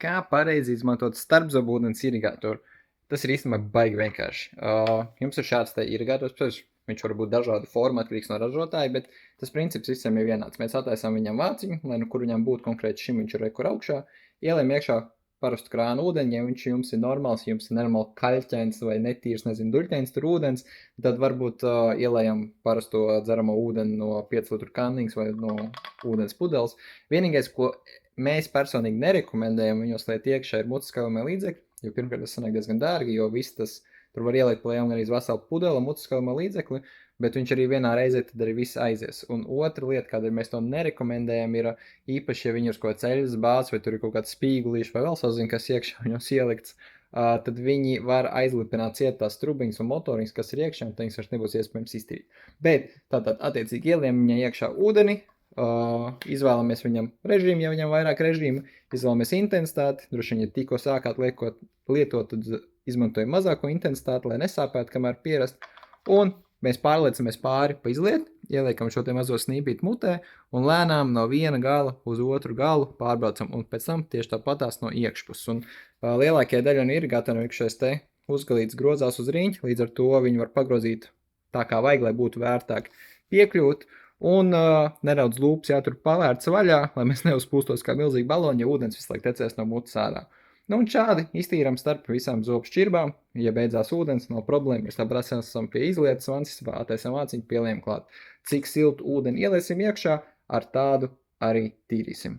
Kā pareizi izmantot starpzobūdens irigātoru? Tas ir īstenībā baigi vienkārši. Jums ir šāds te irigātors, protams, viņš var būt dažādu formu atkarīgs no ražotāja, bet tas princips visiem ir vienāds. Mēs attaisām viņam vāciņu, lai nu kur viņam būtu konkrēti šim viņš ir rekur augšā, ielējam iekšā parastu krānu ūdeņi, ja viņš jums ir normāls, jums ir normāli kaļķains vai netīrs, nezinu, duļķains tur ūdens, tad varbūt ielējam parasto dzeramo ūdeni no 5 litru kanniņas vai no ūdens pudeles. Vienīgais, ko mēs personīgi nerekomendējam viņos liet iekšā ir mutes skavamie līdzekļi, jo pirmkārt tas sanāk diezgan dārgi, jo viss tas, tur var ielikt plējām gan arī veselu pudeli mutes skavamie līdzekļi, bet viņš arī vienā reizē tad arī viss aizies. Un otra lieta, kādēļ mēs to nerekomendējam, ir īpaši, ja viņi ir kaut kāds ceļas bāzes vai tur ir kaut kāds spīgulīši vai vēl sazin, kas iekšā viņos ielikts, tad viņi var aizlipināt ciet tās trubiņas un motoriņas, kas ir iekšā, un viņas vairs nebūs iespējams iztīrīt. Bet tātad attiecīgi ieliekam viņai iekšā ūdeni, izvēlamies viņam režīmu, ja viņam vairāk režīmu, izvēlamies intensitāti, droši vien, ja tikko sākāt lietot, tad izmantojam mazāko intensitāti, lai nesāpētu, kamēr pierast, un mēs pārliecamies pāri pa izliet, ieliekam šo te mazo snīpīti mutē, un lēnām no viena gala uz otru galu pārbraucam, un pēc tam tieši tāpatās no iekšpuses, un lielākie daļa no irigātoriem šais te uzgalīts grozās uz riņķi, līdz ar to viņi var pagrozīt tā kā vajag, lai būtu vērtāk piekļūt, un nedaudz lūpas jātur pavērts vaļā, lai mēs neuzpūstos kā milzīgi baloni, ja ūdens visu laiku tecēs no mutes ārā. Nu un šādi iztīram starp visām zobu šķirbām, ja beidzās ūdens, nav problēma, mēs tāpat esam pie izlietas vansis, attaisam vāciņu, pieliekam klāt. Cik siltu ūdeni ieliesim iekšā, ar tādu arī tīrīsim.